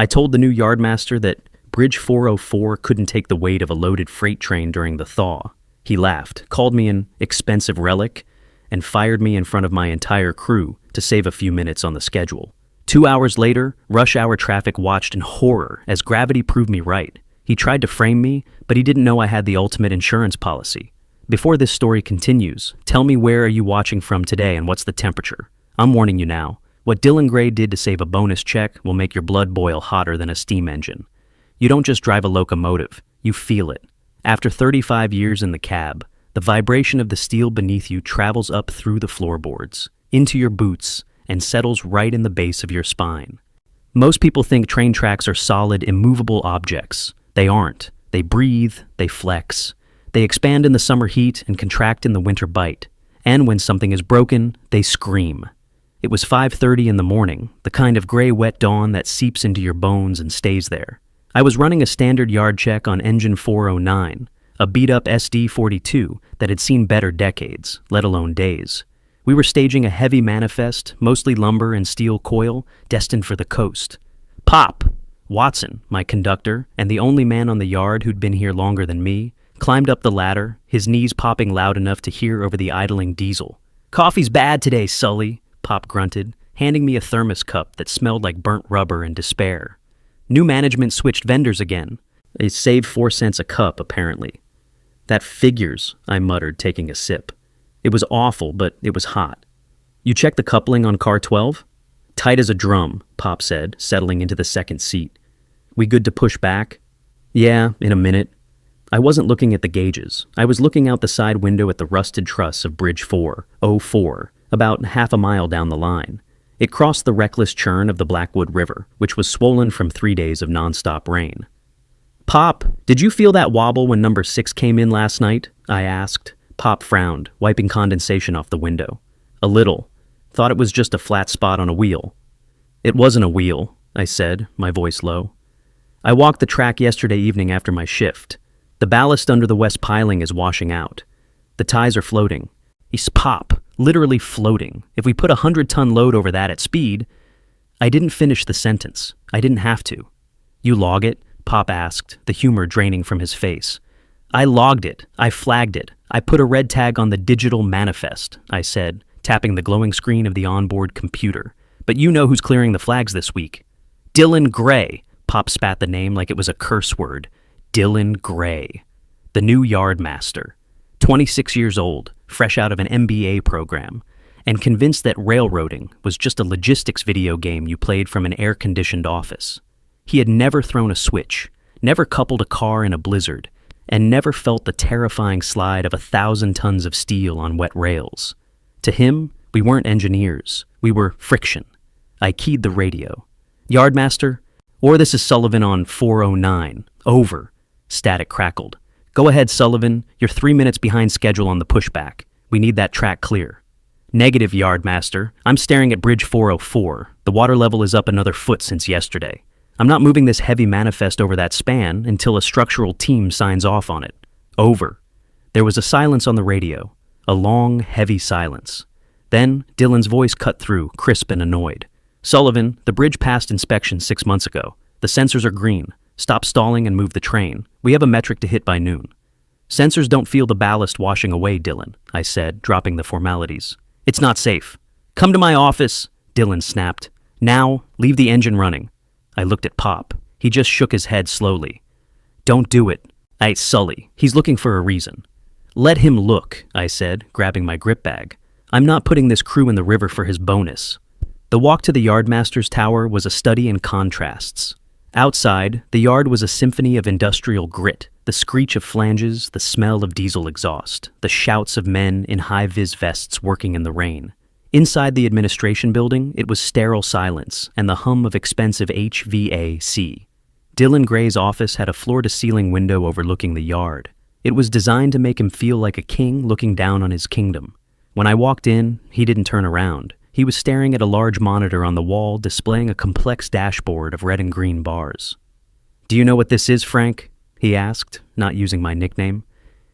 I told the new Yardmaster that Bridge 404 couldn't take the weight of a loaded freight train during the thaw. He laughed, called me an expensive relic, and fired me in front of my entire crew to save a few minutes on the schedule. 2 hours later, rush hour traffic watched in horror as gravity proved me right. He tried to frame me, but he didn't know I had the ultimate insurance policy. Before this story continues, tell me where are you watching from today and what's the temperature? I'm warning you now. What Dylan Gray did to save a bonus check will make your blood boil hotter than a steam engine. You don't just drive a locomotive, you feel it. After 35 years in the cab, the vibration of the steel beneath you travels up through the floorboards, into your boots, and settles right in the base of your spine. Most people think train tracks are solid, immovable objects. They aren't. They breathe, they flex. They expand in the summer heat and contract in the winter bite. And when something is broken, they scream. It was 5:30 in the morning, the kind of gray wet dawn that seeps into your bones and stays there. I was running a standard yard check on engine 409, a beat-up SD-42 that had seen better decades, let alone days. We were staging a heavy manifest, mostly lumber and steel coil, destined for the coast. Pop! Watson, my conductor, and the only man on the yard who'd been here longer than me, climbed up the ladder, his knees popping loud enough to hear over the idling diesel. "Coffee's bad today, Sully," Pop grunted, handing me a thermos cup that smelled like burnt rubber and despair. New management switched vendors again. It saved 4 cents a cup, apparently. "That figures," I muttered, taking a sip. It was awful, but it was hot. "You checked the coupling on car 12? "Tight as a drum," Pop said, settling into the second seat. "We good to push back?" "Yeah, in a minute." I wasn't looking at the gauges. I was looking out the side window at the rusted truss of Bridge 404, about half a mile down the line. It crossed the reckless churn of the Blackwood River, which was swollen from 3 days of nonstop rain. "Pop, did you feel that wobble when number 6 came in last night?" I asked. Pop frowned, wiping condensation off the window. "A little. Thought it was just a flat spot on a wheel." "It wasn't a wheel," I said, my voice low. "I walked the track yesterday evening after my shift. The ballast under the west piling is washing out. The ties are floating. Pop, literally floating. If we put a 100-ton load over that at speed..." I didn't finish the sentence. I didn't have to. "You log it?" Pop asked, the humor draining from his face. "I logged it. I flagged it. I put a red tag on the digital manifest," I said, tapping the glowing screen of the onboard computer. "But you know who's clearing the flags this week." "Dylan Gray." Pop spat the name like it was a curse word. Dylan Gray. The new Yardmaster. 26 years old, fresh out of an MBA program, and convinced that railroading was just a logistics video game you played from an air-conditioned office. He had never thrown a switch, never coupled a car in a blizzard, and never felt the terrifying slide of 1,000 tons of steel on wet rails. To him, we weren't engineers. We were friction. I keyed the radio. "Yardmaster? Or this is Sullivan on 409. Over." Static crackled. "Go ahead, Sullivan. You're 3 minutes behind schedule on the pushback. We need that track clear." "Negative, Yardmaster. I'm staring at Bridge 404. The water level is up another foot since yesterday. I'm not moving this heavy manifest over that span until a structural team signs off on it." Over. There was a silence on the radio. A long, heavy silence. Then Dylan's voice cut through, crisp and annoyed. "Sullivan, the bridge passed inspection 6 months ago. The sensors are green. Stop stalling and move the train. We have a metric to hit by noon." "Sensors don't feel the ballast washing away, Dylan," I said, dropping the formalities. "It's not safe." "Come to my office," Dylan snapped. "Now, leave the engine running." I looked at Pop. He just shook his head slowly. "Don't do it." Sully. He's looking for a reason." "Let him look," I said, grabbing my grip bag. "I'm not putting this crew in the river for his bonus." The walk to the Yardmaster's tower was a study in contrasts. Outside, the yard was a symphony of industrial grit, the screech of flanges, the smell of diesel exhaust, the shouts of men in high-vis vests working in the rain. Inside the administration building, it was sterile silence and the hum of expensive HVAC. Dylan Gray's office had a floor-to-ceiling window overlooking the yard. It was designed to make him feel like a king looking down on his kingdom. When I walked in, he didn't turn around. He was staring at a large monitor on the wall displaying a complex dashboard of red and green bars. "Do you know what this is, Frank?" he asked, not using my nickname.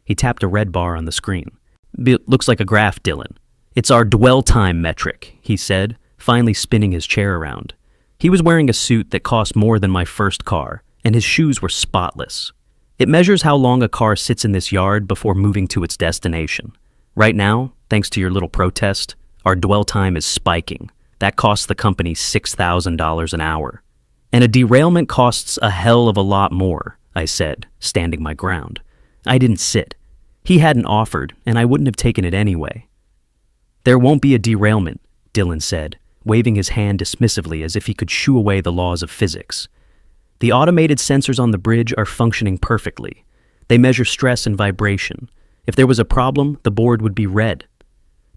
He tapped a red bar on the screen. "It looks like a graph, Dylan." "It's our dwell time metric," he said, finally spinning his chair around. He was wearing a suit that cost more than my first car, and his shoes were spotless. It measures how long a car sits in this yard before moving to its destination. Right now, thanks to your little protest, our dwell time is spiking. That costs the company $6,000 an hour. And a derailment costs a hell of a lot more, I said, standing my ground. I didn't sit. He hadn't offered, and I wouldn't have taken it anyway. There won't be a derailment, Dylan said, waving his hand dismissively as if he could shoo away the laws of physics. The automated sensors on the bridge are functioning perfectly. They measure stress and vibration. If there was a problem, the board would be red.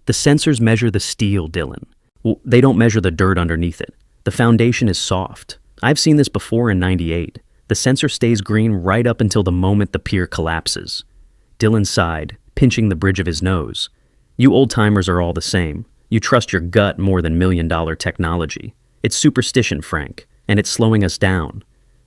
The sensors measure the steel, Dylan. Well, they don't measure the dirt underneath it. The foundation is soft. I've seen this before in '98. The sensor stays green right up until the moment the pier collapses. Dylan sighed, pinching the bridge of his nose. You old-timers are all the same. You trust your gut more than million-dollar technology. It's superstition, Frank, and it's slowing us down.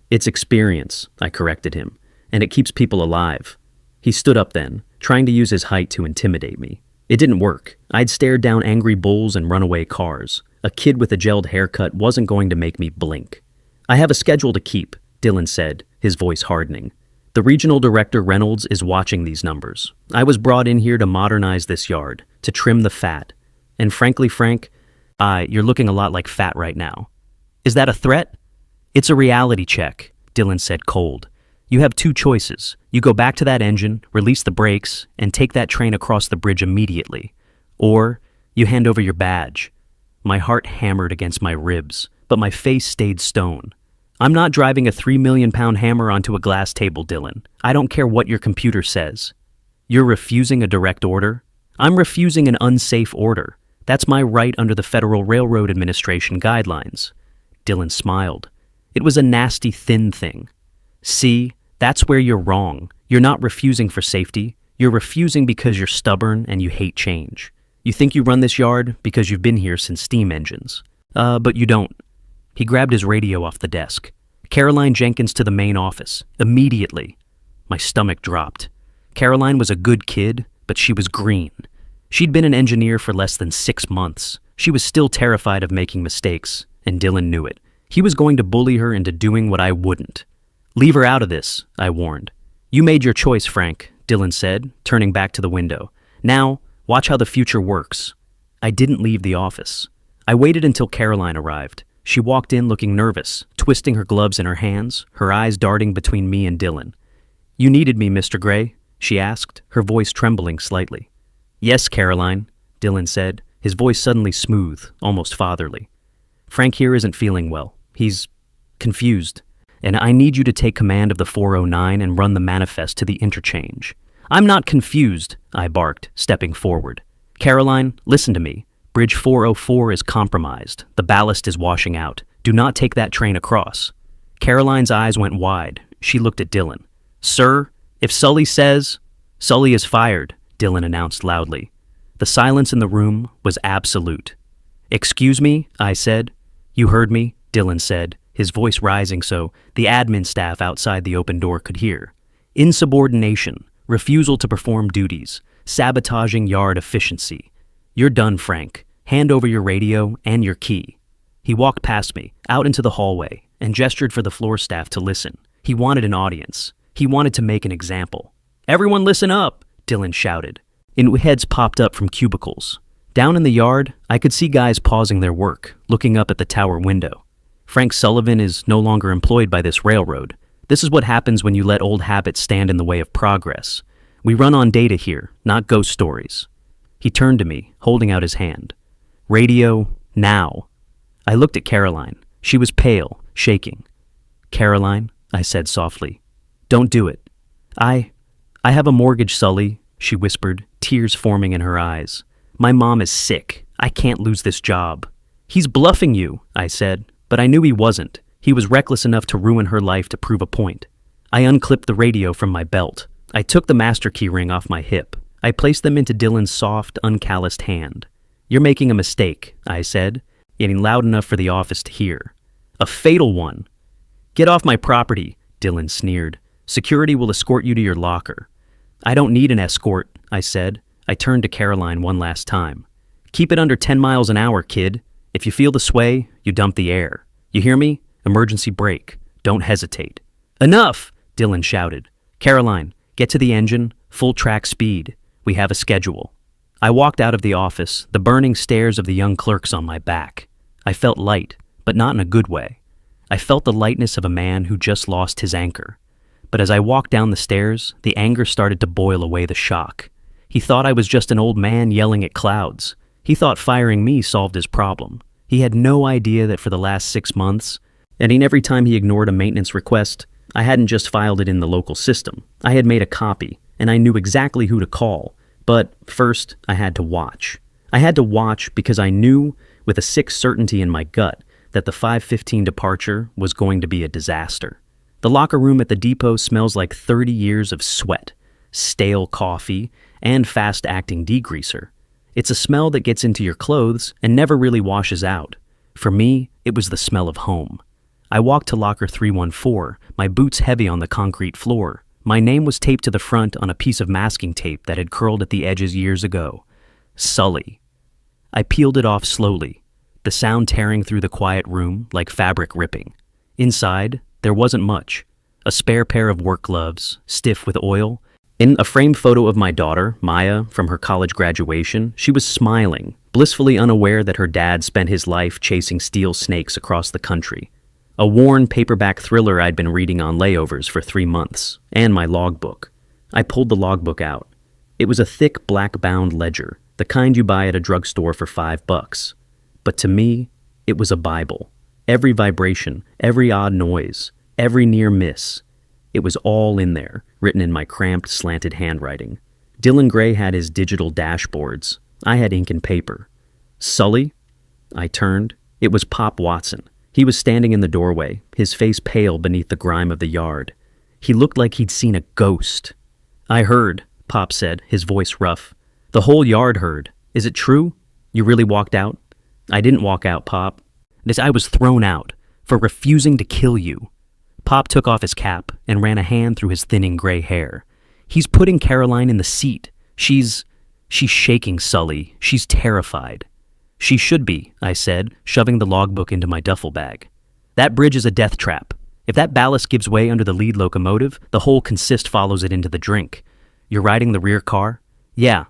It's experience, I corrected him, and it keeps people alive. He stood up then, trying to use his height to intimidate me. It didn't work. I'd stared down angry bulls and runaway cars. A kid with a gelled haircut wasn't going to make me blink. I have a schedule to keep, Dylan said, his voice hardening. The regional director Reynolds is watching these numbers. I was brought in here to modernize this yard, to trim the fat. And frankly, Frank, you're looking a lot like fat right now. Is that a threat? It's a reality check, Dylan said cold. You have two choices. You go back to that engine, release the brakes, and take that train across the bridge immediately. Or you hand over your badge. My heart hammered against my ribs, but my face stayed stone. I'm not driving a 3-million-pound hammer onto a glass table, Dylan. I don't care what your computer says. You're refusing a direct order? I'm refusing an unsafe order. That's my right under the Federal Railroad Administration guidelines. Dylan smiled. It was a nasty, thin thing. See, that's where you're wrong. You're not refusing for safety. You're refusing because you're stubborn and you hate change. You think you run this yard because you've been here since steam engines. But you don't. He grabbed his radio off the desk. Caroline Jenkins to the main office. Immediately. My stomach dropped. Caroline was a good kid, but she was green. She'd been an engineer for less than 6 months. She was still terrified of making mistakes, and Dylan knew it. He was going to bully her into doing what I wouldn't. Leave her out of this, I warned. You made your choice, Frank, Dylan said, turning back to the window. Now, watch how the future works. I didn't leave the office. I waited until Caroline arrived. She walked in looking nervous, twisting her gloves in her hands, her eyes darting between me and Dylan. You needed me, Mr. Gray? She asked, her voice trembling slightly. Yes, Caroline, Dylan said, his voice suddenly smooth, almost fatherly. Frank here isn't feeling well. He's confused, and I need you to take command of the 409 and run the manifest to the interchange. I'm not confused, I barked, stepping forward. Caroline, listen to me. Bridge 404 is compromised. The ballast is washing out. Do not take that train across. Caroline's eyes went wide. She looked at Dylan. Sir, if Sully says... Sully is fired, Dylan announced loudly. The silence in the room was absolute. Excuse me, I said. You heard me, Dylan said, his voice rising so the admin staff outside the open door could hear. Insubordination, refusal to perform duties, sabotaging yard efficiency. You're done, Frank. Hand over your radio and your key. He walked past me, out into the hallway, and gestured for the floor staff to listen. He wanted an audience. He wanted to make an example. Everyone listen up, Dylan shouted. Heads popped up from cubicles. Down in the yard, I could see guys pausing their work, looking up at the tower window. Frank Sullivan is no longer employed by this railroad. This is what happens when you let old habits stand in the way of progress. We run on data here, not ghost stories. He turned to me, holding out his hand. Radio, now. I looked at Caroline. She was pale, shaking. Caroline, I said softly, don't do it. I have a mortgage, Sully, she whispered, tears forming in her eyes. My mom is sick. I can't lose this job. He's bluffing you, I said, but I knew he wasn't. He was reckless enough to ruin her life to prove a point. I unclipped the radio from my belt. I took the master key ring off my hip. I placed them into Dylan's soft, uncalloused hand. You're making a mistake, I said, getting loud enough for the office to hear. A fatal one. Get off my property, Dylan sneered. Security will escort you to your locker. I don't need an escort, I said. I turned to Caroline one last time. Keep it under 10 miles an hour, kid. If you feel the sway, you dump the air. You hear me? Emergency brake. Don't hesitate. Enough! Dylan shouted. Caroline, get to the engine, full track speed. We have a schedule. I walked out of the office, the burning stares of the young clerks on my back. I felt light, but not in a good way. I felt the lightness of a man who just lost his anchor. But as I walked down the stairs, the anger started to boil away the shock. He thought I was just an old man yelling at clouds. He thought firing me solved his problem. He had no idea that for the last 6 months, and every time he ignored a maintenance request, I hadn't just filed it in the local system. I had made a copy, and I knew exactly who to call. But first, I had to watch. I had to watch because I knew, with a sick certainty in my gut, that the 5:15 departure was going to be a disaster. The locker room at the depot smells like 30 years of sweat, stale coffee, and fast-acting degreaser. It's a smell that gets into your clothes and never really washes out. For me, it was the smell of home. I walked to locker 314, my boots heavy on the concrete floor. My name was taped to the front on a piece of masking tape that had curled at the edges years ago. Sully. I peeled it off slowly, the sound tearing through the quiet room like fabric ripping. Inside, there wasn't much. A spare pair of work gloves, stiff with oil. In a framed photo of my daughter, Maya, from her college graduation, she was smiling, blissfully unaware that her dad spent his life chasing steel snakes across the country. A worn paperback thriller I'd been reading on layovers for 3 months, and my logbook. I pulled the logbook out. It was a thick black-bound ledger, the kind you buy at a drugstore for $5. But to me, it was a Bible. Every vibration, every odd noise, every near miss. It was all in there, written in my cramped, slanted handwriting. Dylan Gray had his digital dashboards. I had ink and paper. Sully? I turned. It was Pop Watson. He was standing in the doorway, his face pale beneath the grime of the yard. He looked like he'd seen a ghost. I heard, Pop said, his voice rough. The whole yard heard. Is it true? You really walked out? I didn't walk out, Pop. I was thrown out for refusing to kill you. Pop took off his cap and ran a hand through his thinning gray hair. He's putting Caroline in the seat. She's shaking, Sully. She's terrified. She should be, I said, shoving the logbook into my duffel bag. That bridge is a death trap. If that ballast gives way under the lead locomotive, the whole consist follows it into the drink. You're riding the rear car? Yeah.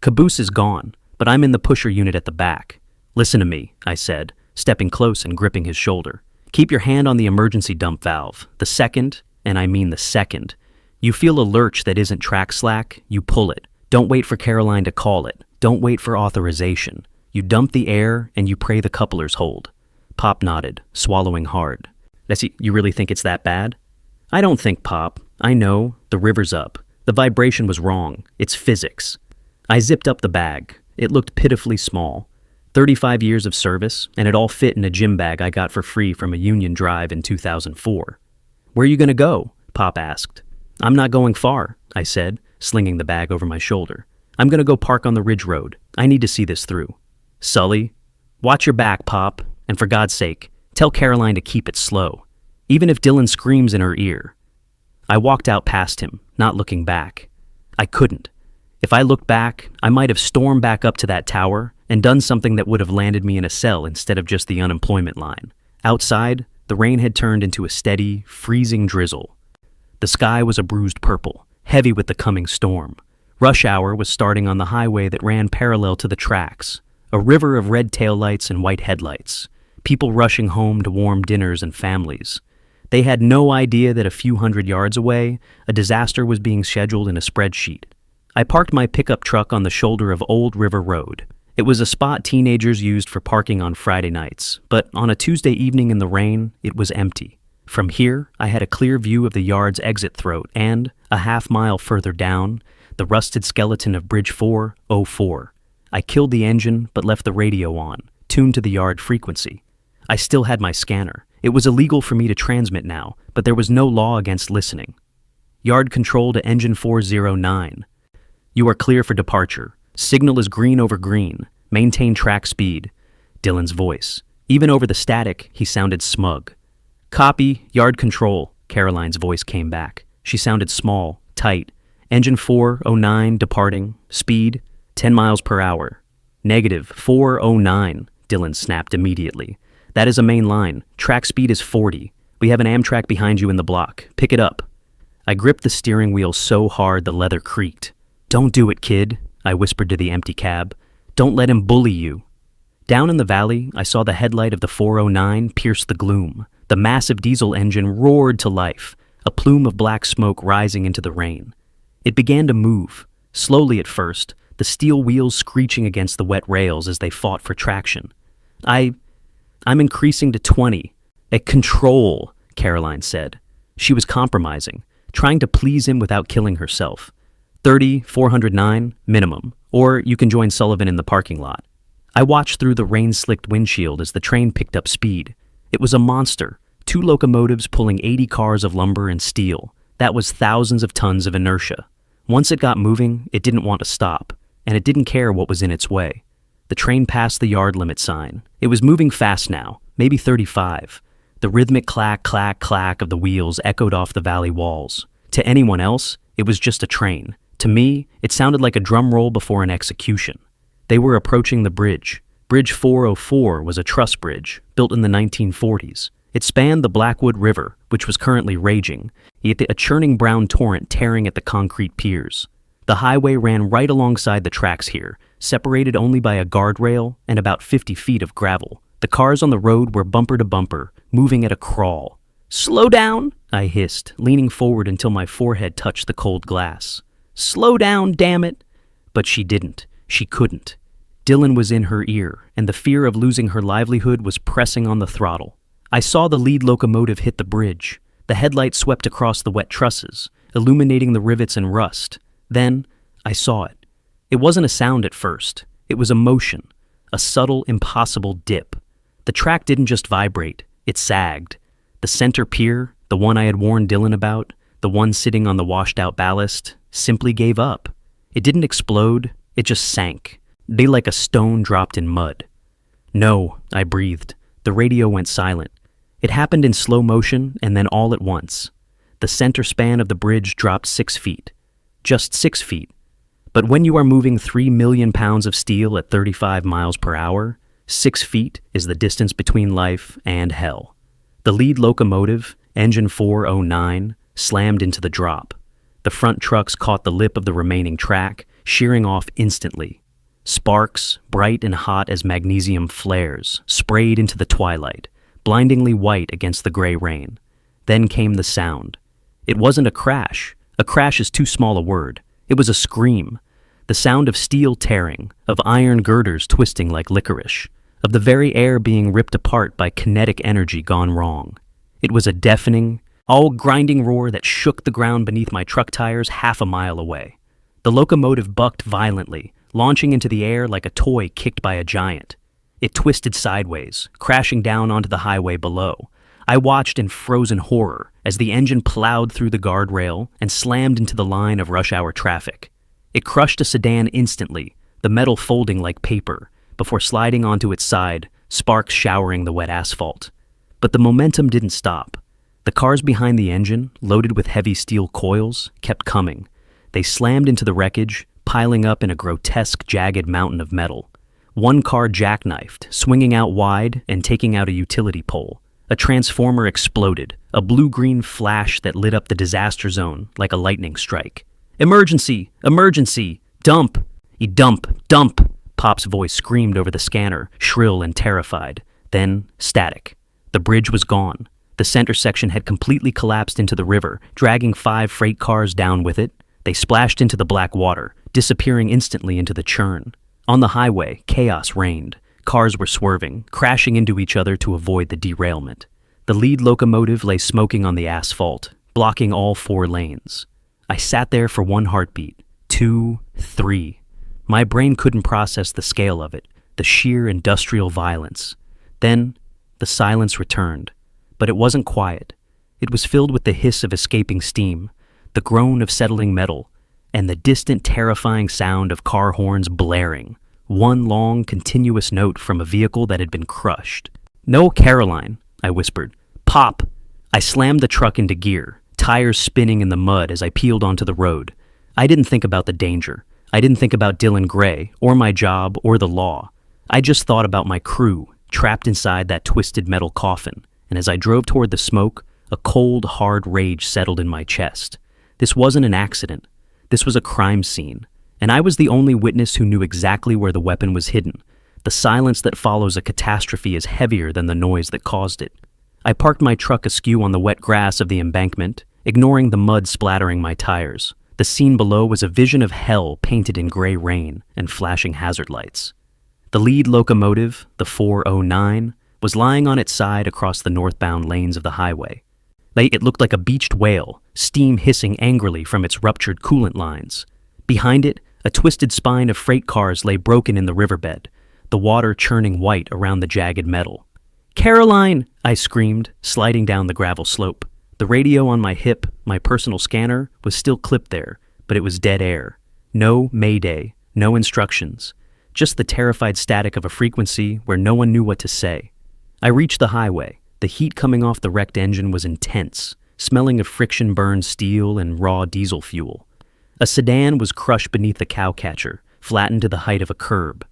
Caboose is gone, but I'm in the pusher unit at the back. Listen to me, I said, stepping close and gripping his shoulder. Keep your hand on the emergency dump valve. The second, and I mean the second, you feel a lurch that isn't track slack, you pull it. Don't wait for Caroline to call it. Don't wait for authorization. You dump the air and you pray the couplers hold. Pop nodded, swallowing hard. You really think it's that bad? I don't think, Pop. I know. The river's up. The vibration was wrong. It's physics. I zipped up the bag. It looked pitifully small. 35 years of service, and it all fit in a gym bag I got for free from a union drive in 2004. Where are you going to go? Pop asked. I'm not going far, I said, slinging the bag over my shoulder. I'm going to go park on the Ridge Road. I need to see this through. Sully, watch your back, Pop, and for God's sake, tell Caroline to keep it slow, even if Dylan screams in her ear. I walked out past him, not looking back. I couldn't. If I looked back, I might have stormed back up to that tower and done something that would have landed me in a cell instead of just the unemployment line. Outside, the rain had turned into a steady, freezing drizzle. The sky was a bruised purple, heavy with the coming storm. Rush hour was starting on the highway that ran parallel to the tracks, a river of red taillights and white headlights, people rushing home to warm dinners and families. They had no idea that a few hundred yards away, a disaster was being scheduled in a spreadsheet. I parked my pickup truck on the shoulder of Old River Road. It was a spot teenagers used for parking on Friday nights, but on a Tuesday evening in the rain, it was empty. From here, I had a clear view of the yard's exit throat and, a half-mile further down, the rusted skeleton of Bridge 404. I killed the engine, but left the radio on, tuned to the yard frequency. I still had my scanner. It was illegal for me to transmit now, but there was no law against listening. Yard control to engine 409. You are clear for departure. Signal is green over green. Maintain track speed. Dylan's voice. Even over the static, he sounded smug. Copy, yard control. Caroline's voice came back. She sounded small, tight. Engine 409 departing. Speed 10 miles per hour. Negative 409, Dylan snapped immediately. That is a main line. Track speed is 40. We have an Amtrak behind you in the block. Pick it up. I gripped the steering wheel so hard the leather creaked. Don't do it, kid, I whispered to the empty cab. Don't let him bully you. Down in the valley, I saw the headlight of the 409 pierce the gloom. The massive diesel engine roared to life, a plume of black smoke rising into the rain. It began to move, slowly at first, the steel wheels screeching against the wet rails as they fought for traction. I'm increasing to 20. At control, Caroline said. She was compromising, trying to please him without killing herself. 30, 409, minimum, or you can join Sullivan in the parking lot. I watched through the rain-slicked windshield as the train picked up speed. It was a monster, 2 locomotives pulling 80 cars of lumber and steel. That was thousands of tons of inertia. Once it got moving, it didn't want to stop, and it didn't care what was in its way. The train passed the yard limit sign. It was moving fast now, maybe 35. The rhythmic clack, clack, clack of the wheels echoed off the valley walls. To anyone else, it was just a train. To me, it sounded like a drum roll before an execution. They were approaching the bridge. Bridge 404 was a truss bridge, built in the 1940s. It spanned the Blackwood River, which was currently raging, yet a churning brown torrent tearing at the concrete piers. The highway ran right alongside the tracks here, separated only by a guardrail and about 50 feet of gravel. The cars on the road were bumper to bumper, moving at a crawl. "Slow down," I hissed, leaning forward until my forehead touched the cold glass. "Slow down, damn it." But she didn't. She couldn't. Dylan was in her ear, and the fear of losing her livelihood was pressing on the throttle. I saw the lead locomotive hit the bridge. The headlight swept across the wet trusses, illuminating the rivets and rust. Then, I saw it. It wasn't a sound at first. It was a motion, a subtle, impossible dip. The track didn't just vibrate, it sagged. The center pier, the one I had warned Dylan about, the one sitting on the washed-out ballast, simply gave up. It didn't explode, it just sank. They like a stone dropped in mud. "No," I breathed. The radio went silent. It happened in slow motion and then all at once. The center span of the bridge dropped 6 feet. Just 6 feet. But when you are moving 3 million pounds of steel at 35 miles per hour, 6 feet is the distance between life and hell. The lead locomotive, engine 409, slammed into the drop. The front trucks caught the lip of the remaining track, shearing off instantly. Sparks, bright and hot as magnesium flares, sprayed into the twilight, blindingly white against the gray rain. Then came the sound. It wasn't a crash. A crash is too small a word. It was a scream. The sound of steel tearing, of iron girders twisting like licorice, of the very air being ripped apart by kinetic energy gone wrong. It was a deafening, all-grinding roar that shook the ground beneath my truck tires half a mile away. The locomotive bucked violently, launching into the air like a toy kicked by a giant. It twisted sideways, crashing down onto the highway below. I watched in frozen horror as the engine plowed through the guardrail and slammed into the line of rush-hour traffic. It crushed a sedan instantly, the metal folding like paper, before sliding onto its side, sparks showering the wet asphalt. But the momentum didn't stop. The cars behind the engine, loaded with heavy steel coils, kept coming. They slammed into the wreckage, piling up in a grotesque, jagged mountain of metal. One car jackknifed, swinging out wide and taking out a utility pole. A transformer exploded, a blue-green flash that lit up the disaster zone like a lightning strike. "Emergency! Emergency! Dump! Dump!" Pop's voice screamed over the scanner, shrill and terrified. Then, static. The bridge was gone. The center section had completely collapsed into the river, dragging 5 freight cars down with it. They splashed into the black water, disappearing instantly into the churn. On the highway, chaos reigned. Cars were swerving, crashing into each other to avoid the derailment. The lead locomotive lay smoking on the asphalt, blocking all 4 lanes. I sat there for 1 heartbeat, 2, 3. My brain couldn't process the scale of it, the sheer industrial violence. Then, the silence returned. But it wasn't quiet. It was filled with the hiss of escaping steam, the groan of settling metal, and the distant, terrifying sound of car horns blaring. One long, continuous note from a vehicle that had been crushed. "No, Caroline," I whispered. "Pop!" I slammed the truck into gear, tires spinning in the mud as I peeled onto the road. I didn't think about the danger. I didn't think about Dylan Gray, or my job, or the law. I just thought about my crew, trapped inside that twisted metal coffin, and as I drove toward the smoke, a cold, hard rage settled in my chest. This wasn't an accident. This was a crime scene, and I was the only witness who knew exactly where the weapon was hidden. The silence that follows a catastrophe is heavier than the noise that caused it. I parked my truck askew on the wet grass of the embankment, ignoring the mud splattering my tires. The scene below was a vision of hell painted in gray rain and flashing hazard lights. The lead locomotive, the 409, was lying on its side across the northbound lanes of the highway. It looked like a beached whale, steam hissing angrily from its ruptured coolant lines. Behind it, a twisted spine of freight cars lay broken in the riverbed, the water churning white around the jagged metal. "Caroline!" I screamed, sliding down the gravel slope. The radio on my hip, my personal scanner, was still clipped there, but it was dead air. No mayday, no instructions, just the terrified static of a frequency where no one knew what to say. I reached the highway. The heat coming off the wrecked engine was intense, smelling of friction-burned steel and raw diesel fuel. A sedan was crushed beneath the cowcatcher, flattened to the height of a curb.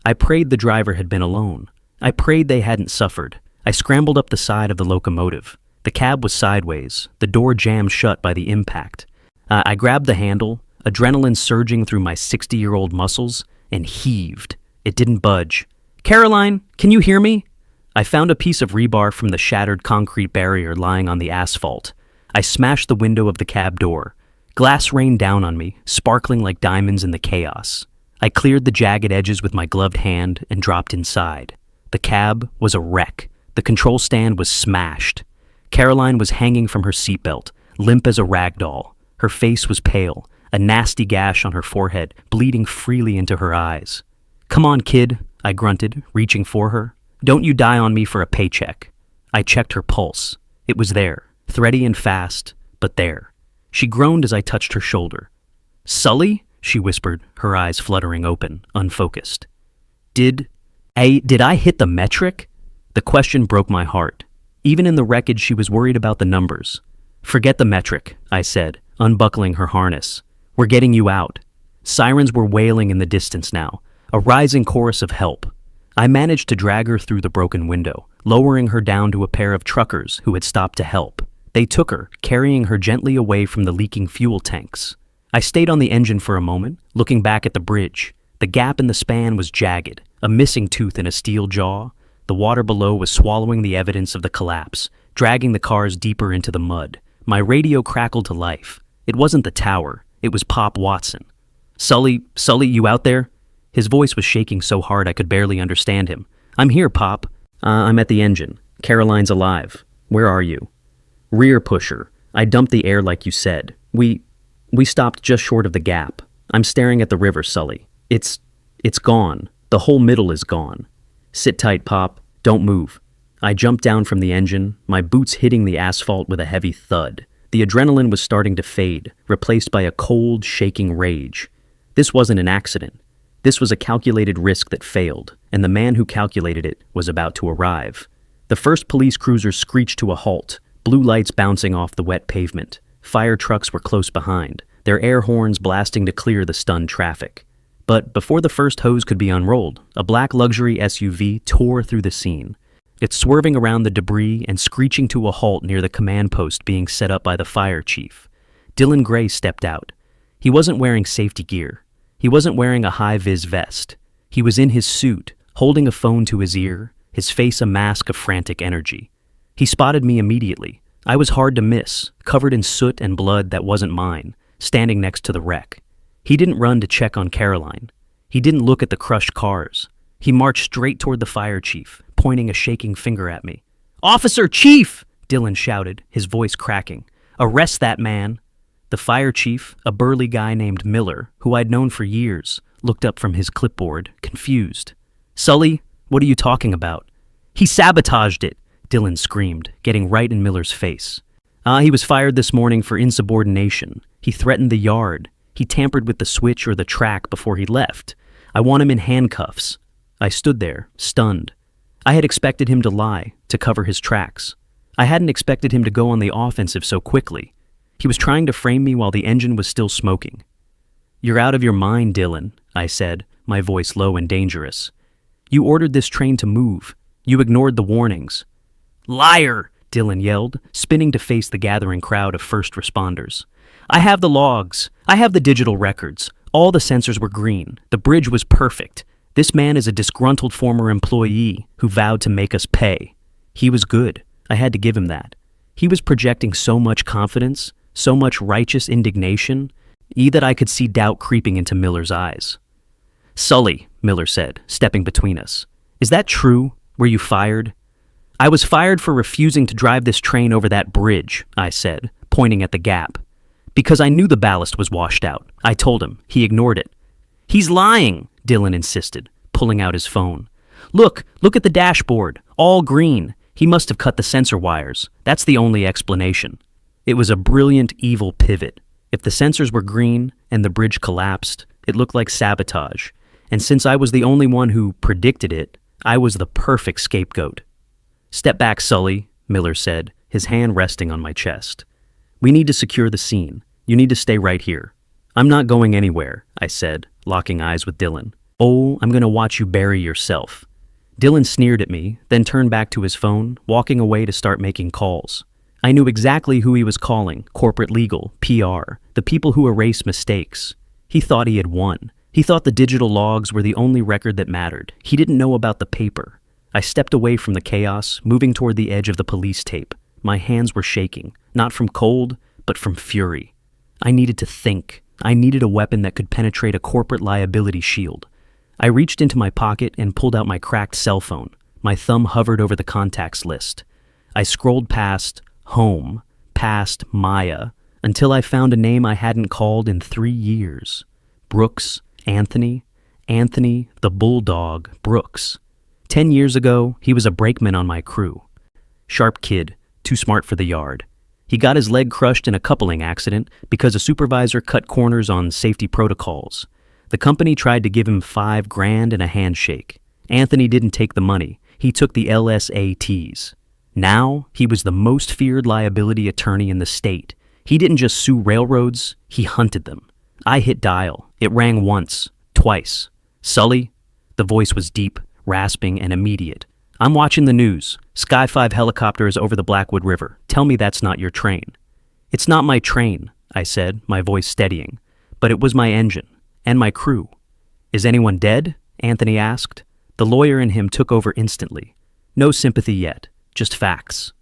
I prayed the driver had been alone. I prayed they hadn't suffered. I scrambled up the side of the locomotive. The cab was sideways, the door jammed shut by the impact. I grabbed the handle, adrenaline surging through my 60-year-old muscles, and heaved. It didn't budge. "Caroline, can you hear me?" I found a piece of rebar from the shattered concrete barrier lying on the asphalt. I smashed the window of the cab door. Glass rained down on me, sparkling like diamonds in the chaos. I cleared the jagged edges with my gloved hand and dropped inside. The cab was a wreck. The control stand was smashed. Caroline was hanging from her seatbelt, limp as a rag doll. Her face was pale, a nasty gash on her forehead, bleeding freely into her eyes. "Come on, kid," I grunted, reaching for her. "Don't you die on me for a paycheck." I checked her pulse. It was there, thready and fast, but there. She groaned as I touched her shoulder. "Sully?" she whispered, her eyes fluttering open, unfocused. Did I hit the metric?" The question broke my heart. Even in the wreckage, she was worried about the numbers. "Forget the metric," I said, unbuckling her harness. "We're getting you out." Sirens were wailing in the distance now, a rising chorus of help. I managed to drag her through the broken window, lowering her down to a pair of truckers who had stopped to help. They took her, carrying her gently away from the leaking fuel tanks. I stayed on the engine for a moment, looking back at the bridge. The gap in the span was jagged, a missing tooth in a steel jaw. The water below was swallowing the evidence of the collapse, dragging the cars deeper into the mud. My radio crackled to life. It wasn't the tower. It was Pop Watson. Sully, you out there?" His voice was shaking so hard I could barely understand him. "I'm here, Pop. I'm at the engine. Caroline's alive. Where are you?" "Rear pusher. I dumped the air like you said. We stopped just short of the gap. I'm staring at the river, Sully. It's gone. The whole middle is gone. Sit tight, Pop. Don't move." I jumped down from the engine, my boots hitting the asphalt with a heavy thud. The adrenaline was starting to fade, replaced by a cold, shaking rage. This wasn't an accident. This was a calculated risk that failed, and the man who calculated it was about to arrive. The first police cruiser screeched to a halt, blue lights bouncing off the wet pavement. Fire trucks were close behind, their air horns blasting to clear the stunned traffic. But before the first hose could be unrolled, a black luxury SUV tore through the scene. It swerving around the debris and screeching to a halt near the command post being set up by the fire chief. Dylan Gray stepped out. He wasn't wearing safety gear. He wasn't wearing a high-vis vest. He was in his suit, holding a phone to his ear, his face a mask of frantic energy. He spotted me immediately. I was hard to miss, covered in soot and blood that wasn't mine, standing next to the wreck. He didn't run to check on Caroline. He didn't look at the crushed cars. He marched straight toward the fire chief, pointing a shaking finger at me. "Officer Chief!" Dylan shouted, his voice cracking. "Arrest that man!" The fire chief, a burly guy named Miller, who I'd known for years, looked up from his clipboard, confused. "Sully, what are you talking about?" "He sabotaged it!" Dylan screamed, getting right in Miller's face. He was fired this morning for insubordination. He threatened the yard. He tampered with the switch or the track before he left. I want him in handcuffs." I stood there, stunned. I had expected him to lie, to cover his tracks. I hadn't expected him to go on the offensive so quickly. He was trying to frame me while the engine was still smoking. "You're out of your mind, Dylan," I said, my voice low and dangerous. "You ordered this train to move. You ignored the warnings." "Liar!" Dylan yelled, spinning to face the gathering crowd of first responders. "I have the logs. I have the digital records. All the sensors were green. The bridge was perfect. This man is a disgruntled former employee who vowed to make us pay. He was good. I had to give him that. He was projecting so much confidence, so much righteous indignation, that I could see doubt creeping into Miller's eyes. "Sully," Miller said, stepping between us. "Is that true? Were you fired?" "I was fired for refusing to drive this train over that bridge," I said, pointing at the gap. "Because I knew the ballast was washed out," I told him. He ignored it. "He's lying," Dylan insisted, pulling out his phone. Look at the dashboard, all green. He must have cut the sensor wires. That's the only explanation." It was a brilliant, evil pivot. If the sensors were green and the bridge collapsed, it looked like sabotage. And since I was the only one who predicted it, I was the perfect scapegoat. "Step back, Sully," Miller said, his hand resting on my chest. "We need to secure the scene. You need to stay right here." "I'm not going anywhere," I said, locking eyes with Dylan. "Oh, I'm going to watch you bury yourself." Dylan sneered at me, then turned back to his phone, walking away to start making calls. I knew exactly who he was calling: corporate legal, PR, the people who erase mistakes. He thought he had won. He thought the digital logs were the only record that mattered. He didn't know about the paper. I stepped away from the chaos, moving toward the edge of the police tape. My hands were shaking, not from cold, but from fury. I needed to think. I needed a weapon that could penetrate a corporate liability shield. I reached into my pocket and pulled out my cracked cell phone. My thumb hovered over the contacts list. I scrolled past home, past Maya, until I found a name I hadn't called in 3 years. Brooks, Anthony the Bulldog Brooks. 10 years ago, he was a brakeman on my crew. Sharp kid, too smart for the yard. He got his leg crushed in a coupling accident because a supervisor cut corners on safety protocols. The company tried to give him $5,000 and a handshake. Anthony didn't take the money. He took the LSATs. Now, he was the most feared liability attorney in the state. He didn't just sue railroads, he hunted them. I hit dial. It rang once, twice. "Sully?" The voice was deep, rasping, and immediate. "I'm watching the news. Sky 5 helicopter is over the Blackwood River. Tell me that's not your train." "It's not my train," I said, my voice steadying. "But it was my engine, and my crew." "Is anyone dead?" Anthony asked. The lawyer in him took over instantly. "No sympathy yet, just facts.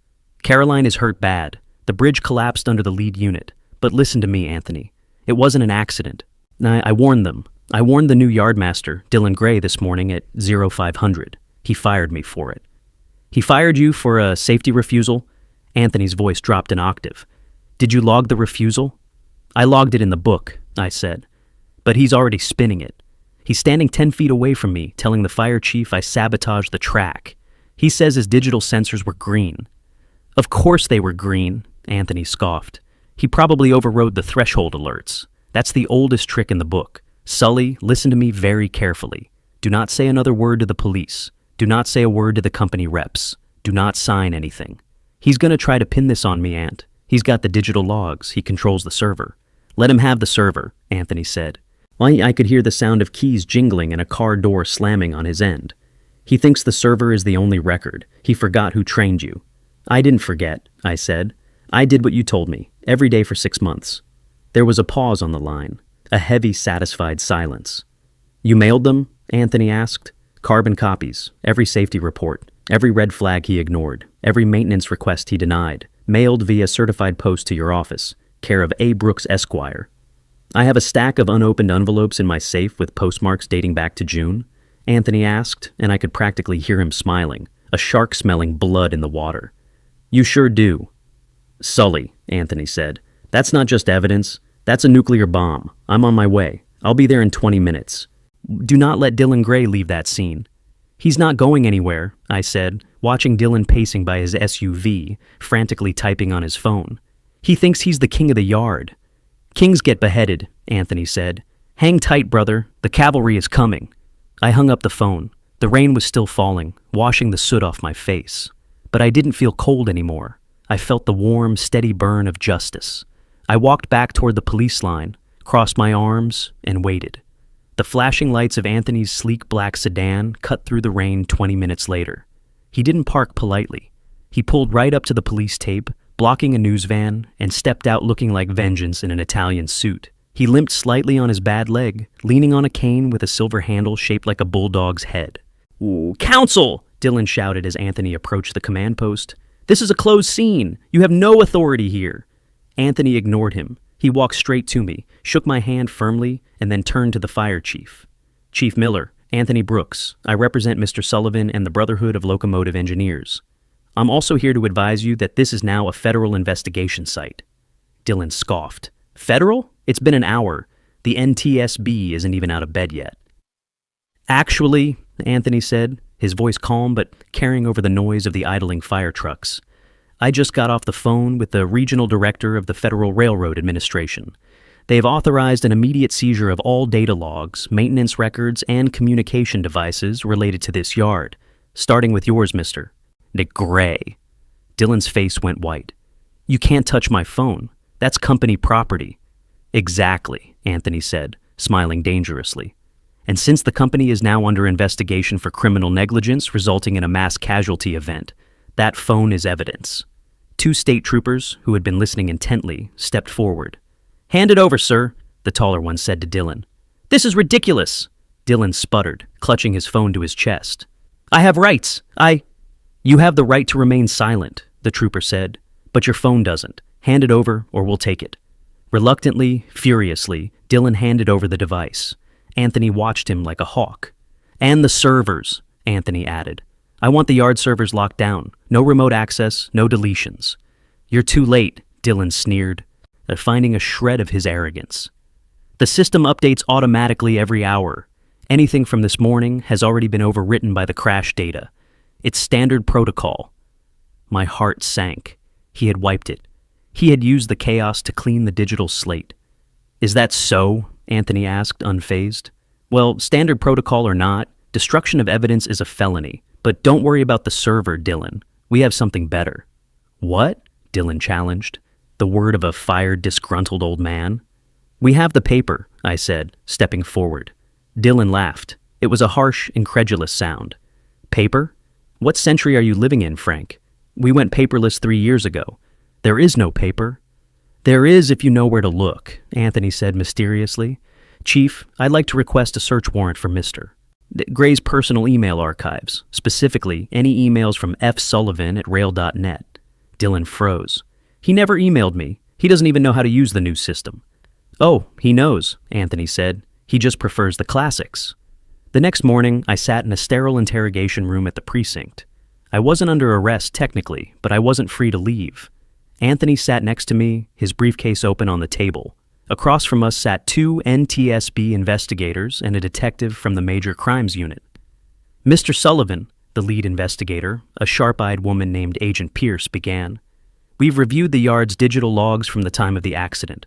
Caroline is hurt bad. The bridge collapsed under the lead unit. But listen to me, Anthony. It wasn't an accident. I warned them. I warned the new Yardmaster, Dylan Gray, this morning at 0500. He fired me for it." "He fired you for a safety refusal?" Anthony's voice dropped an octave. "Did you log the refusal?" "I logged it in the book," I said. "But he's already spinning it. He's standing 10 feet away from me, telling the fire chief I sabotaged the track. He says his digital sensors were green." "Of course they were green," Anthony scoffed. "He probably overrode the threshold alerts. That's the oldest trick in the book. Sully, listen to me very carefully. Do not say another word to the police. Do not say a word to the company reps. Do not sign anything. He's going to try to pin this on me, Ant. He's got the digital logs. He controls the server." "Let him have the server," Anthony said. I could hear the sound of keys jingling and a car door slamming on his end. "He thinks the server is the only record. He forgot who trained you." "I didn't forget," I said. "I did what you told me, every day for 6 months." There was a pause on the line, a heavy, satisfied silence. "You mailed them?" Anthony asked. "Carbon copies, every safety report, every red flag he ignored, every maintenance request he denied, mailed via certified post to your office, care of A. Brooks, Esquire." "I have a stack of unopened envelopes in my safe with postmarks dating back to June," Anthony asked, and I could practically hear him smiling, a shark smelling blood in the water. "You sure do." "Sully," Anthony said, "that's not just evidence. That's a nuclear bomb. I'm on my way. I'll be there in 20 minutes. Do not let Dylan Gray leave that scene." "He's not going anywhere," I said, watching Dylan pacing by his SUV, frantically typing on his phone. "He thinks he's the king of the yard." "Kings get beheaded," Anthony said. "Hang tight, brother. The cavalry is coming." I hung up the phone. The rain was still falling, washing the soot off my face. But I didn't feel cold anymore. I felt the warm, steady burn of justice. I walked back toward the police line, crossed my arms, and waited. The flashing lights of Anthony's sleek black sedan cut through the rain 20 minutes later. He didn't park politely. He pulled right up to the police tape, blocking a news van, and stepped out looking like vengeance in an Italian suit. He limped slightly on his bad leg, leaning on a cane with a silver handle shaped like a bulldog's head. "Ooh, counsel!" Dylan shouted as Anthony approached the command post. "This is a closed scene. You have no authority here." Anthony ignored him. He walked straight to me, shook my hand firmly, and then turned to the fire chief. "Chief Miller, Anthony Brooks. I represent Mr. Sullivan and the Brotherhood of Locomotive Engineers. I'm also here to advise you that this is now a federal investigation site." Dylan scoffed. "Federal? It's been an hour. The NTSB isn't even out of bed yet." "Actually," Anthony said, his voice calm but carrying over the noise of the idling fire trucks, "I just got off the phone with the regional director of the Federal Railroad Administration. They've authorized an immediate seizure of all data logs, maintenance records, and communication devices related to this yard, starting with yours, Mr. Nick Gray." Dylan's face went white. "You can't touch my phone. That's company property." "Exactly," Anthony said, smiling dangerously. "And since the company is now under investigation for criminal negligence resulting in a mass casualty event, that phone is evidence." Two state troopers, who had been listening intently, stepped forward. "Hand it over, sir," the taller one said to Dylan. "This is ridiculous." Dylan sputtered, clutching his phone to his chest. "I have rights. You have the right to remain silent," the trooper said, "but your phone doesn't. Hand it over or we'll take it." Reluctantly, furiously, Dylan handed over the device. Anthony watched him like a hawk. "And the servers," Anthony added. "I want the yard servers locked down. No remote access, no deletions." "You're too late," Dylan sneered, finding a shred of his arrogance. "The system updates automatically every hour. Anything from this morning has already been overwritten by the crash data. It's standard protocol." My heart sank. He had wiped it. He had used the chaos to clean the digital slate. "Is that so?" Anthony asked, unfazed. "Well, standard protocol or not, destruction of evidence is a felony. But don't worry about the server, Dylan. We have something better." "What?" Dylan challenged, the word of a fired, disgruntled old man. "We have the paper," I said, stepping forward. Dylan laughed. It was a harsh, incredulous sound. "Paper? What century are you living in, Frank? We went paperless 3 years ago. There is no paper." "There is if you know where to look," Anthony said mysteriously. "Chief, I'd like to request a search warrant for Mr. Gray's personal email archives, specifically any emails from fsullivan@rail.net. Dylan froze. "He never emailed me. He doesn't even know how to use the new system." "Oh, he knows," Anthony said. "He just prefers the classics." The next morning, I sat in a sterile interrogation room at the precinct. I wasn't under arrest technically, but I wasn't free to leave. Anthony sat next to me, his briefcase open on the table. Across from us sat 2 NTSB investigators and a detective from the Major Crimes Unit. "Mr. Sullivan," the lead investigator, a sharp-eyed woman named Agent Pierce, began, "we've reviewed the yard's digital logs from the time of the accident.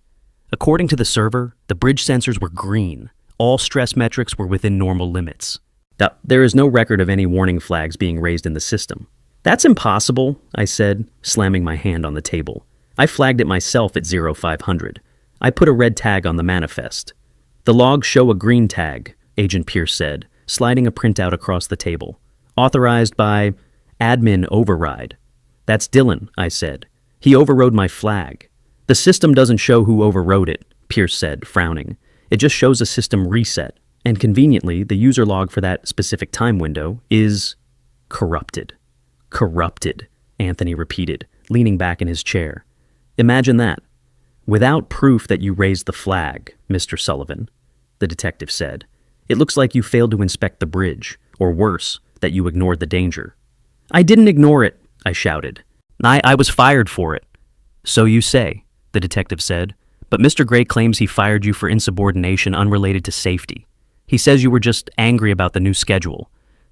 According to the server, the bridge sensors were green. All stress metrics were within normal limits. There is no record of any warning flags being raised in the system." "That's impossible," I said, slamming my hand on the table. "I flagged it myself at 0500. I put a red tag on the manifest." "The logs show a green tag," Agent Pierce said, sliding a printout across the table. "Authorized by admin override." "That's Dylan," I said. "He overrode my flag." "The system doesn't show who overrode it," Pierce said, frowning. "It just shows a system reset, and conveniently, the user log for that specific time window is corrupted." "Corrupted," Anthony repeated, leaning back in his chair. "Imagine that. Without proof that you raised the flag, Mr. Sullivan," the detective said. "It looks like you failed to inspect the bridge, or worse, that you ignored the danger." "I didn't ignore it," I shouted. I was fired for it." "So you say," the detective said, "but Mr. Gray claims he fired you for insubordination unrelated to safety. He says you were just angry about the new schedule.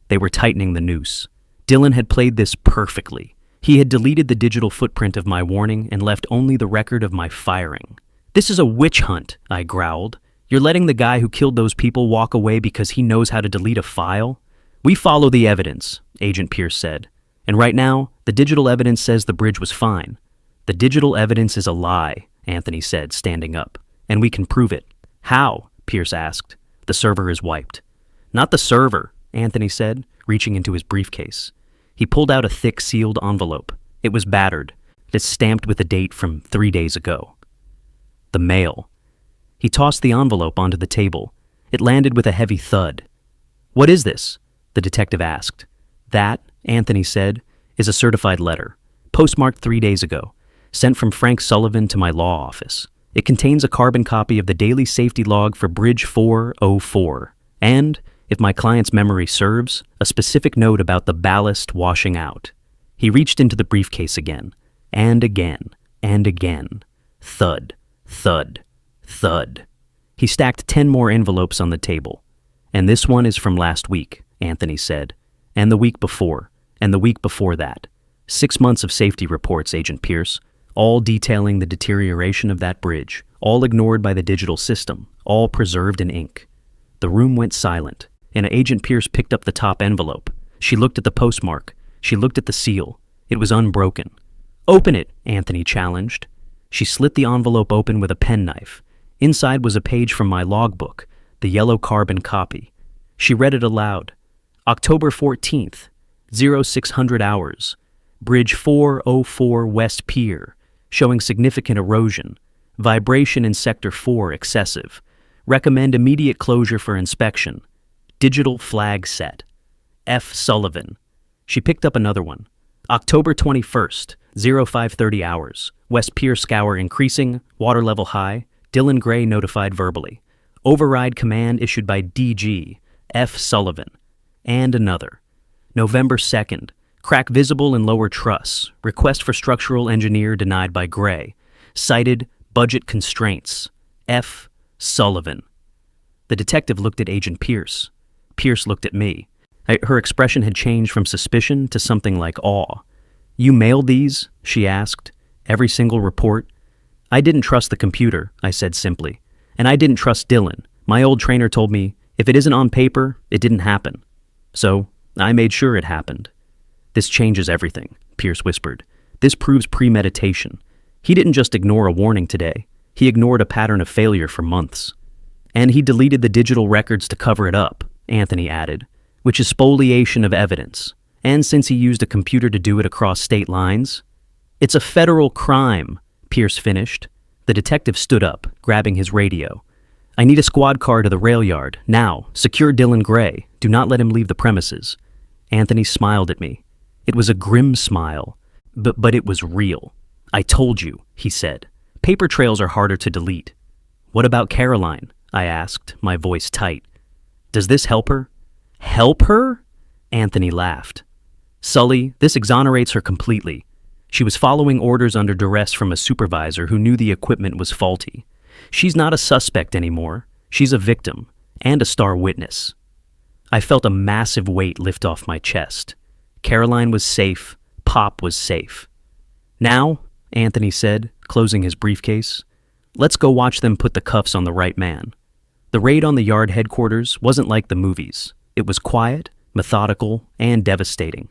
They were tightening the noose. Dylan had played this perfectly. He had deleted the digital footprint of my warning and left only the record of my firing. "This is a witch hunt," I growled. "You're letting the guy who killed those people walk away because he knows how to delete a file?" "We follow the evidence," Agent Pierce said. "And right now, the digital evidence says the bridge was fine." "The digital evidence is a lie," Anthony said, standing up. "And we can prove it." "How?" Pierce asked. "The server is wiped." "Not the server," Anthony said, reaching into his briefcase. He pulled out a thick sealed envelope. It was battered. It's stamped with a date from 3 days ago. The mail. He tossed the envelope onto the table. It landed with a heavy thud. "What is this?" the detective asked. "That," Anthony said, "is a certified letter, postmarked 3 days ago, sent from Frank Sullivan to my law office. It contains a carbon copy of the daily safety log for Bridge 404, and, if my client's memory serves, a specific note about the ballast washing out." He reached into the briefcase again, and again, and again. Thud, thud, thud. He stacked 10 more envelopes on the table. "And this one is from last week," Anthony said, "and the week before, and the week before that. 6 months of safety reports, Agent Pierce, all detailing the deterioration of that bridge, all ignored by the digital system, all preserved in ink." The room went silent, and Agent Pierce picked up the top envelope. She looked at the postmark. She looked at the seal. It was unbroken. "Open it," Anthony challenged. She slit the envelope open with a penknife. Inside was a page from my logbook, the yellow carbon copy. She read it aloud. "October 14th, 0600 hours, Bridge 404 West Pier, showing significant erosion. Vibration in Sector 4 excessive. Recommend immediate closure for inspection. Digital flag set. F. Sullivan." She picked up another one. "October 21st, 0530 hours, West Pier scour increasing, water level high. Dylan Gray notified verbally. Override command issued by DG, F. Sullivan." And another. "November 2nd, crack visible in lower truss. Request for structural engineer denied by Gray. Cited budget constraints. F. Sullivan." The detective looked at Agent Pierce. Pierce looked at me. Her expression had changed from suspicion to something like awe. "You mailed these?" she asked. "Every single report?" "I didn't trust the computer," I said simply. "And I didn't trust Dylan. My old trainer told me, if it isn't on paper, it didn't happen. So, I made sure it happened." "This changes everything," Pierce whispered. "This proves premeditation. He didn't just ignore a warning today. He ignored a pattern of failure for months." "And he deleted the digital records to cover it up," Anthony added, "which is spoliation of evidence. And since he used a computer to do it across state lines..." "It's a federal crime," Pierce finished. The detective stood up, grabbing his radio. "I need a squad car to the rail yard. Now, secure Dylan Gray. Do not let him leave the premises." Anthony smiled at me. It was a grim smile, but it was real. "I told you," he said. "Paper trails are harder to delete." "What about Caroline?" I asked, my voice tight. "Does this help her?" "Help her?" Anthony laughed. "Sully, this exonerates her completely. She was following orders under duress from a supervisor who knew the equipment was faulty. She's not a suspect anymore. She's a victim, and a star witness." I felt a massive weight lift off my chest. Caroline was safe. Pop was safe. "Now," Anthony said, closing his briefcase, "let's go watch them put the cuffs on the right man." The raid on the yard headquarters wasn't like the movies. It was quiet, methodical, and devastating.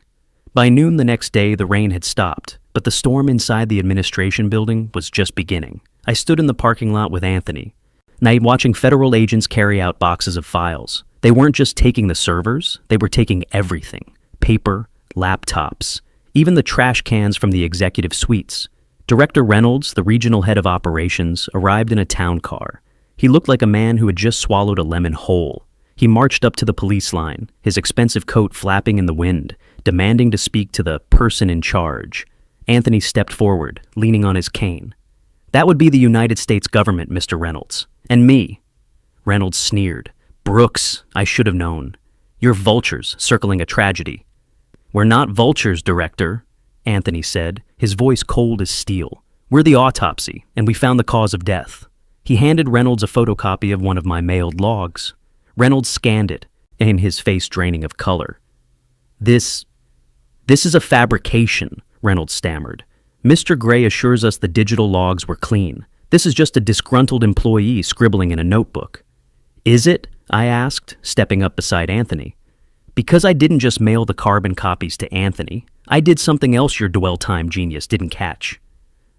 By noon the next day, the rain had stopped, but the storm inside the administration building was just beginning. I stood in the parking lot with Anthony, watching federal agents carry out boxes of files. They weren't just taking the servers, they were taking everything. Paper, laptops, even the trash cans from the executive suites. Director Reynolds, the regional head of operations, arrived in a town car. He looked like a man who had just swallowed a lemon whole. He marched up to the police line, his expensive coat flapping in the wind, demanding to speak to the person in charge. Anthony stepped forward, leaning on his cane. "That would be the United States government, Mr. Reynolds. And me." Reynolds sneered. "Brooks, I should have known. You're vultures circling a tragedy." "We're not vultures, Director," Anthony said, his voice cold as steel. "We're the autopsy, and we found the cause of death." He handed Reynolds a photocopy of one of my mailed logs. Reynolds scanned it, and his face draining of color. This is a fabrication," Reynolds stammered. "Mr. Gray assures us the digital logs were clean. This is just a disgruntled employee scribbling in a notebook." "Is it?" I asked, stepping up beside Anthony. "Because I didn't just mail the carbon copies to Anthony. I did something else your dwell-time genius didn't catch."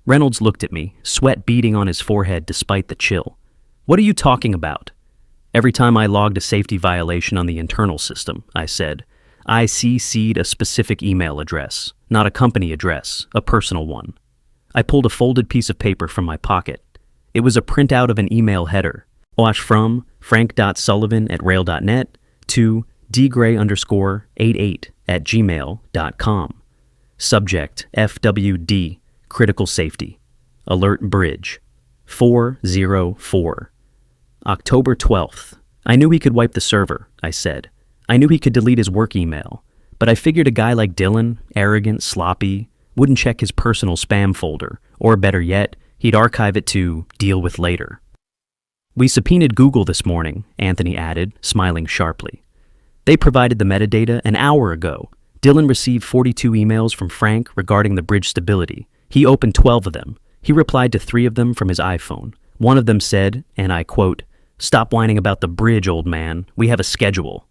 Reynolds looked at me, sweat beading on his forehead despite the chill. "What are you talking about?" "Every time I logged a safety violation on the internal system," I said, I CC'd a specific email address, not a company address, a personal one. I pulled a folded piece of paper from my pocket. It was a printout of an email header. Wash from frank.sullivan@rail.net to dgray_88@gmail.com. Subject FWD, critical safety. Alert bridge. 404. October 12th. I knew he could wipe the server, I said. I knew he could delete his work email, but I figured a guy like Dylan, arrogant, sloppy, wouldn't check his personal spam folder, or better yet, he'd archive it to deal with later. We subpoenaed Google this morning, Anthony added, smiling sharply. They provided the metadata an hour ago. Dylan received 42 emails from Frank regarding the bridge stability. He opened 12 of them. He replied to 3 of them from his iPhone. One of them said, and I quote, "Stop whining about the bridge, old man. We have a schedule."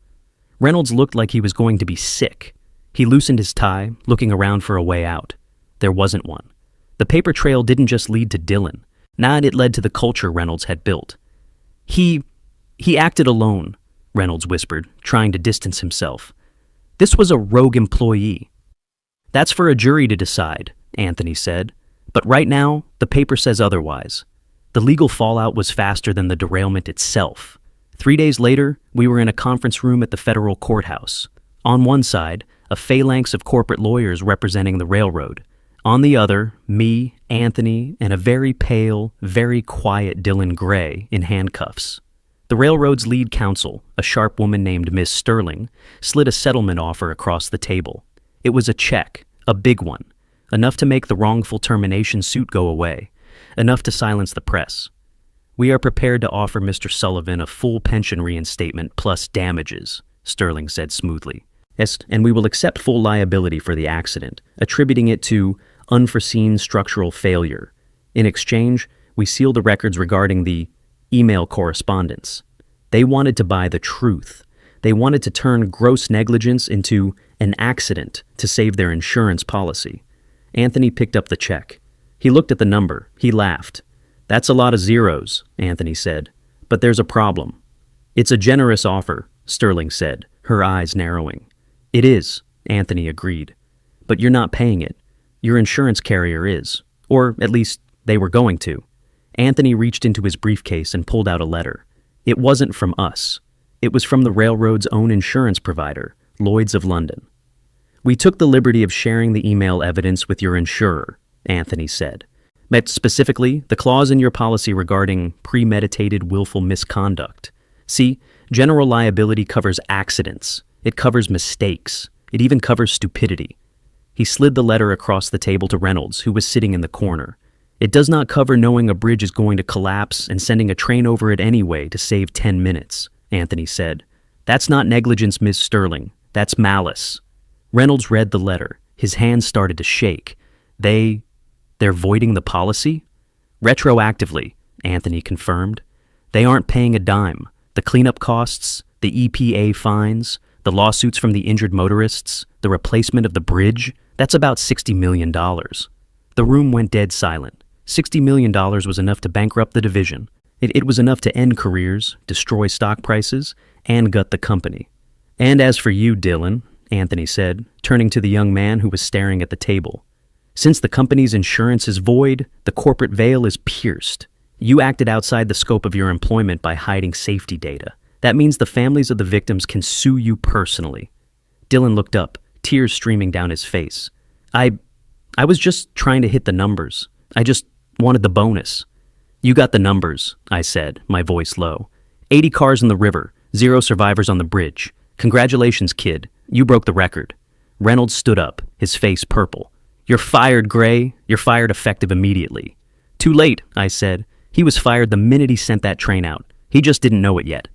Reynolds looked like he was going to be sick. He loosened his tie, looking around for a way out. There wasn't one. The paper trail didn't just lead to Dylan. It led to the culture Reynolds had built. He acted alone, Reynolds whispered, trying to distance himself. This was a rogue employee. That's for a jury to decide, Anthony said. But right now, the paper says otherwise. The legal fallout was faster than the derailment itself. 3 days later, we were in a conference room at the federal courthouse. On one side, a phalanx of corporate lawyers representing the railroad. On the other, me, Anthony, and a very pale, very quiet Dylan Gray in handcuffs. The railroad's lead counsel, a sharp woman named Miss Sterling, slid a settlement offer across the table. It was a check, a big one, enough to make the wrongful termination suit go away, enough to silence the press. "We are prepared to offer Mr. Sullivan a full pension reinstatement plus damages," Sterling said smoothly. "Yes, and we will accept full liability for the accident, attributing it to unforeseen structural failure. In exchange, we seal the records regarding the email correspondence." They wanted to buy the truth. They wanted to turn gross negligence into an accident to save their insurance policy. Anthony picked up the check. He looked at the number. He laughed. "That's a lot of zeros," Anthony said. "But there's a problem." "It's a generous offer," Sterling said, her eyes narrowing. "It is," Anthony agreed. "But you're not paying it. Your insurance carrier is. Or at least they were going to." Anthony reached into his briefcase and pulled out a letter. It wasn't from us. It was from the railroad's own insurance provider, Lloyd's of London. "We took the liberty of sharing the email evidence with your insurer," Anthony said. "But specifically, the clause in your policy regarding premeditated willful misconduct. See, general liability covers accidents. It covers mistakes. It even covers stupidity." He slid the letter across the table to Reynolds, who was sitting in the corner. "It does not cover knowing a bridge is going to collapse and sending a train over it anyway to save 10 minutes, Anthony said. "That's not negligence, Ms. Sterling. That's malice." Reynolds read the letter. His hands started to shake. They're voiding the policy? "Retroactively," Anthony confirmed. "They aren't paying a dime. The cleanup costs, the EPA fines, the lawsuits from the injured motorists, the replacement of the bridge, that's about $60 million. The room went dead silent. $60 million was enough to bankrupt the division. It was enough to end careers, destroy stock prices, and gut the company. "And as for you, Dylan," Anthony said, turning to the young man who was staring at the table. "Since the company's insurance is void, the corporate veil is pierced. You acted outside the scope of your employment by hiding safety data. That means the families of the victims can sue you personally." Dylan looked up, tears streaming down his face. I was just trying to hit the numbers. I just wanted the bonus." "You got the numbers," I said, my voice low. 80 cars in the river, 0 survivors on the bridge. Congratulations, kid. You broke the record." Reynolds stood up, his face purple. "You're fired, Gray. You're fired effective immediately." "Too late," I said. "He was fired the minute he sent that train out. He just didn't know it yet."